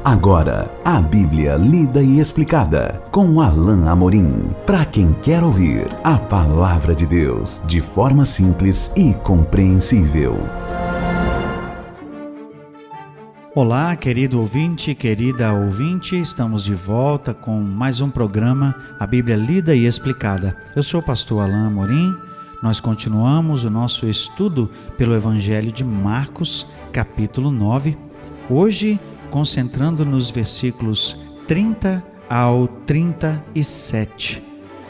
Agora, a Bíblia lida e explicada com Alain Amorim. Para quem quer ouvir a Palavra de Deus de forma simples e compreensível. Olá, querido ouvinte, querida ouvinte, estamos de volta com mais um programa, a Bíblia lida e explicada. Eu sou o pastor Alain Amorim. Nós continuamos o nosso estudo pelo Evangelho de Marcos, capítulo 9. Hoje, concentrando nos versículos 30 ao 37.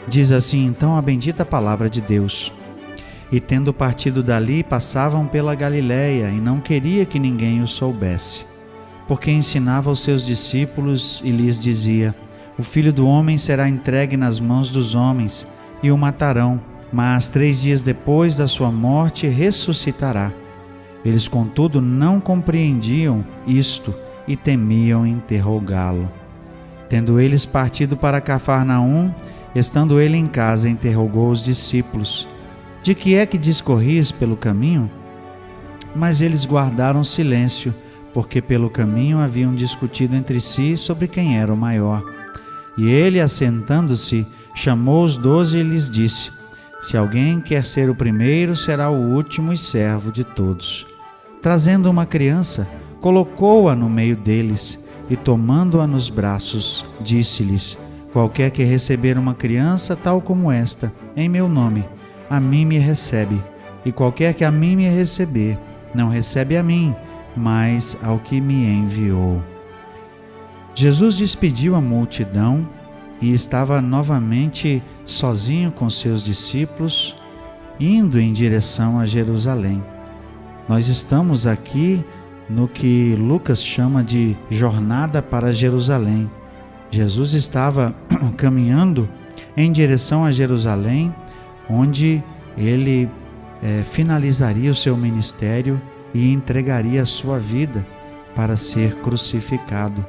Diz assim então a bendita palavra de Deus: E tendo partido dali, passavam pela Galiléia, e não queria que ninguém o soubesse, porque ensinava aos seus discípulos e lhes dizia: O Filho do Homem será entregue nas mãos dos homens, e o matarão, mas 3 dias depois da sua morte ressuscitará. Eles, contudo, não compreendiam isto, e temiam interrogá-lo. Tendo eles partido para Cafarnaum, estando ele em casa, interrogou os discípulos: De que é que discorris pelo caminho? Mas eles guardaram silêncio, porque pelo caminho haviam discutido entre si sobre quem era o maior. E ele, assentando-se, chamou os 12 e lhes disse: Se alguém quer ser o primeiro, será o último e servo de todos. Trazendo uma criança, colocou-a no meio deles e, tomando-a nos braços, disse-lhes: Qualquer que receber uma criança tal como esta, em meu nome, a mim me recebe, e qualquer que a mim me receber, não recebe a mim, mas ao que me enviou. Jesus despediu a multidão e estava novamente sozinho com seus discípulos, indo em direção a Jerusalém. Nós estamos aqui no que Lucas chama de jornada para Jerusalém. Jesus estava caminhando em direção a Jerusalém, onde ele finalizaria o seu ministério e entregaria a sua vida para ser crucificado.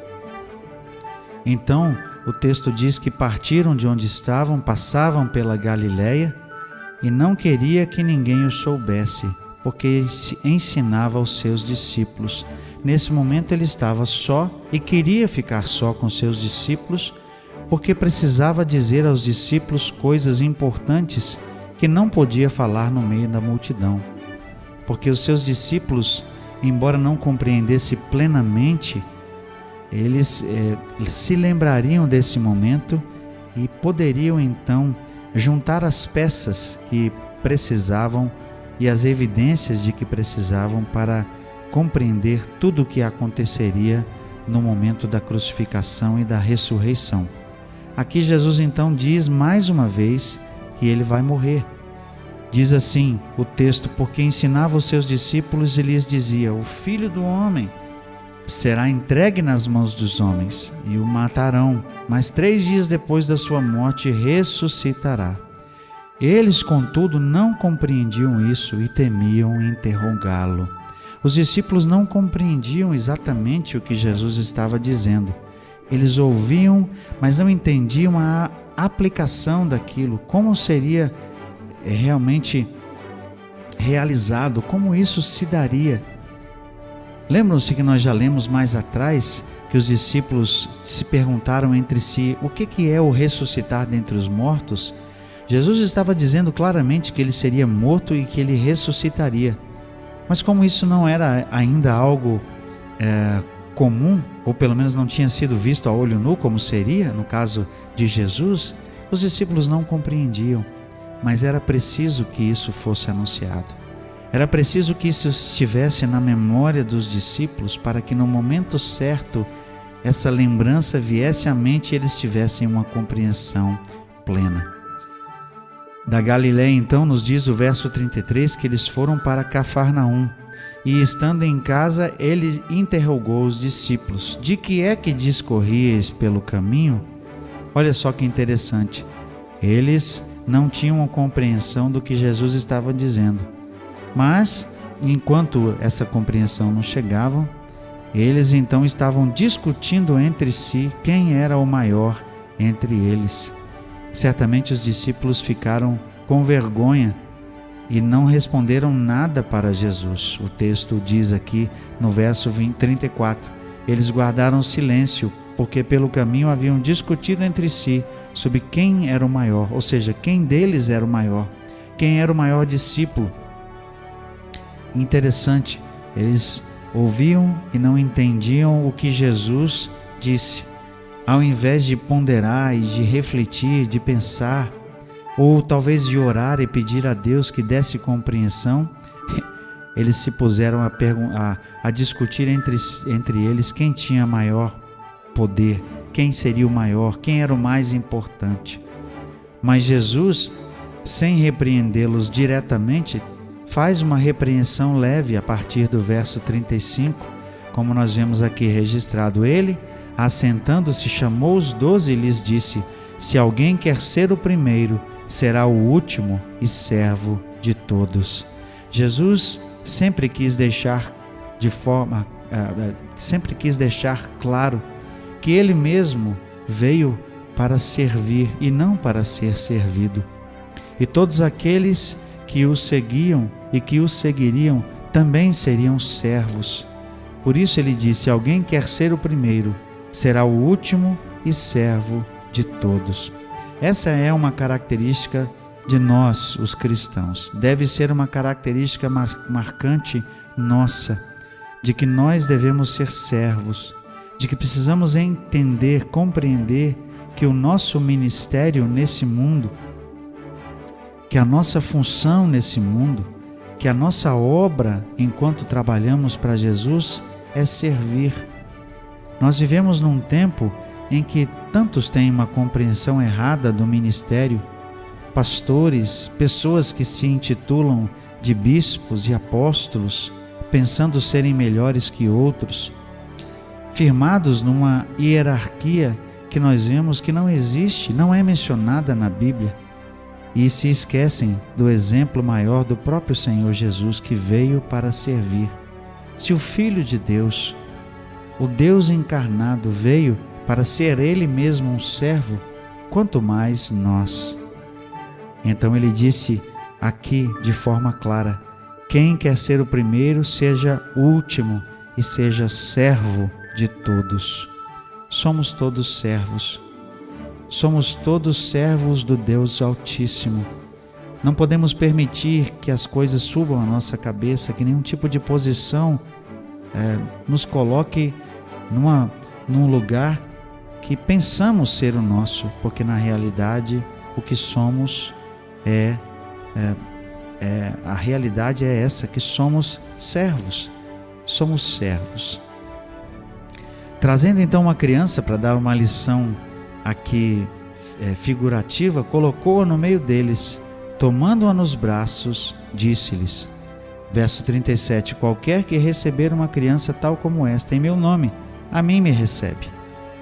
Então, o texto diz que partiram de onde estavam, passavam pela Galiléia, e não queria que ninguém o soubesse, porque ensinava aos seus discípulos. Nesse momento ele estava só e queria ficar só com seus discípulos, porque precisava dizer aos discípulos coisas importantes que não podia falar no meio da multidão. Porque os seus discípulos, embora não compreendessem plenamente, eles se lembrariam desse momento e poderiam então juntar as peças que precisavam e as evidências de que precisavam para compreender tudo o que aconteceria no momento da crucificação e da ressurreição. Aqui Jesus então diz mais uma vez que ele vai morrer. Diz assim o texto: Porque ensinava os seus discípulos e lhes dizia: O Filho do Homem será entregue nas mãos dos homens, e o matarão, mas 3 dias depois da sua morte ressuscitará. Eles, contudo, não compreendiam isso e temiam interrogá-lo. Os discípulos não compreendiam exatamente o que Jesus estava dizendo. Eles ouviam, mas não entendiam a aplicação daquilo, como seria realmente realizado, como isso se daria. Lembram-se que nós já lemos mais atrás que os discípulos se perguntaram entre si: o que é o ressuscitar dentre os mortos? Jesus estava dizendo claramente que ele seria morto e que ele ressuscitaria. Mas como isso não era ainda algo comum, ou pelo menos não tinha sido visto a olho nu como seria no caso de Jesus, os discípulos não compreendiam. Mas era preciso que isso fosse anunciado. Era preciso que isso estivesse na memória dos discípulos para que no momento certo essa lembrança viesse à mente e eles tivessem uma compreensão plena. Da Galiléia, então, nos diz o verso 33 que eles foram para Cafarnaum, e estando em casa, ele interrogou os discípulos: De que é que discorríeis pelo caminho? Olha só que interessante. Eles não tinham a compreensão do que Jesus estava dizendo. Mas, enquanto essa compreensão não chegava, eles então estavam discutindo entre si quem era o maior entre eles. Certamente os discípulos ficaram com vergonha e não responderam nada para Jesus. O texto diz aqui no verso 34, eles guardaram silêncio, porque pelo caminho haviam discutido entre si sobre quem era o maior, ou seja, quem deles era o maior, quem era o maior discípulo. Interessante, eles ouviam e não entendiam o que Jesus disse. Ao invés de ponderar e de refletir, de pensar, ou talvez de orar e pedir a Deus que desse compreensão, eles se puseram a discutir entre eles quem tinha maior poder, quem seria o maior, quem era o mais importante. Mas Jesus, sem repreendê-los diretamente, faz uma repreensão leve a partir do verso 35, como nós vemos aqui registrado. Ele, assentando-se, chamou os 12 e lhes disse: se alguém quer ser o primeiro, será o último e servo de todos. Jesus sempre quis deixar claro que ele mesmo veio para servir e não para ser servido. E todos aqueles que o seguiam e que o seguiriam também seriam servos. Por isso ele disse: alguém quer ser o primeiro, será o último e servo de todos. Essa é uma característica de nós, os cristãos. Deve ser uma característica marcante nossa, de que nós devemos ser servos, de que precisamos entender, compreender que o nosso ministério nesse mundo, que a nossa função nesse mundo, que a nossa obra enquanto trabalhamos para Jesus é servir. Nós vivemos num tempo em que tantos têm uma compreensão errada do ministério, pastores, pessoas que se intitulam de bispos e apóstolos, pensando serem melhores que outros, firmados numa hierarquia que nós vemos que não existe, não é mencionada na Bíblia, e se esquecem do exemplo maior do próprio Senhor Jesus, que veio para servir. Se o Filho de Deus, o Deus encarnado, veio para ser Ele mesmo um servo, quanto mais nós. Então ele disse aqui de forma clara: quem quer ser o primeiro, seja o último e seja servo de todos. Somos todos servos. Somos todos servos do Deus Altíssimo. Não podemos permitir que as coisas subam à nossa cabeça, que nenhum tipo de posição nos coloque num lugar que pensamos ser o nosso, porque na realidade o que somos a realidade é essa, que somos servos. Somos servos. Trazendo então uma criança para dar uma lição aqui figurativa, colocou-a no meio deles, tomando-a nos braços, disse-lhes, verso 37, qualquer que receber uma criança tal como esta em meu nome, a mim me recebe.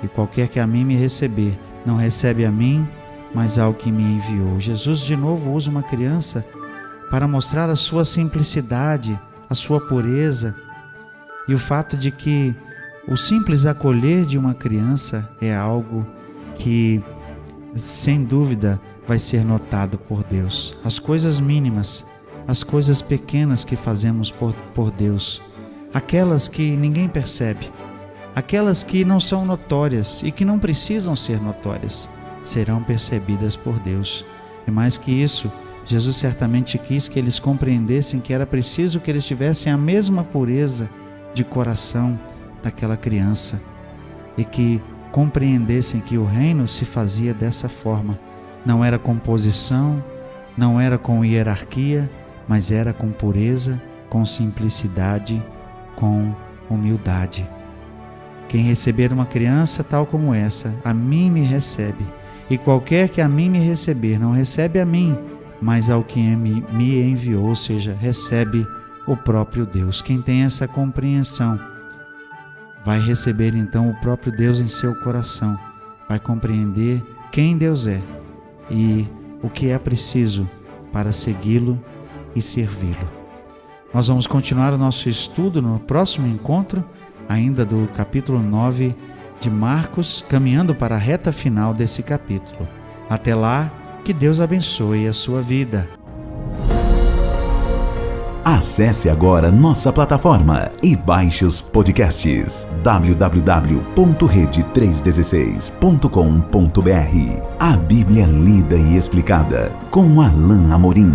E qualquer que a mim me receber, não recebe a mim, mas ao que me enviou. Jesus de novo usa uma criança para mostrar a sua simplicidade, a sua pureza, e o fato de que o simples acolher de uma criança é algo que, sem dúvida, vai ser notado por Deus. As coisas mínimas, as coisas pequenas que fazemos por Deus, aquelas que ninguém percebe, aquelas que não são notórias e que não precisam ser notórias, serão percebidas por Deus. E mais que isso, Jesus certamente quis que eles compreendessem que era preciso que eles tivessem a mesma pureza de coração daquela criança e que compreendessem que o reino se fazia dessa forma. Não era com posição, não era com hierarquia, mas era com pureza, com simplicidade, com humildade. Quem receber uma criança tal como essa, a mim me recebe. E qualquer que a mim me receber, não recebe a mim, mas ao que me enviou, ou seja, recebe o próprio Deus. Quem tem essa compreensão vai receber então o próprio Deus em seu coração, vai compreender quem Deus é e o que é preciso para segui-lo e servi-lo. Nós vamos continuar o nosso estudo no próximo encontro, ainda do capítulo 9 de Marcos, caminhando para a reta final desse capítulo. Até lá, que Deus abençoe a sua vida. Acesse agora nossa plataforma e baixe os podcasts www.rede316.com.br. A Bíblia lida e explicada com Alain Amorim.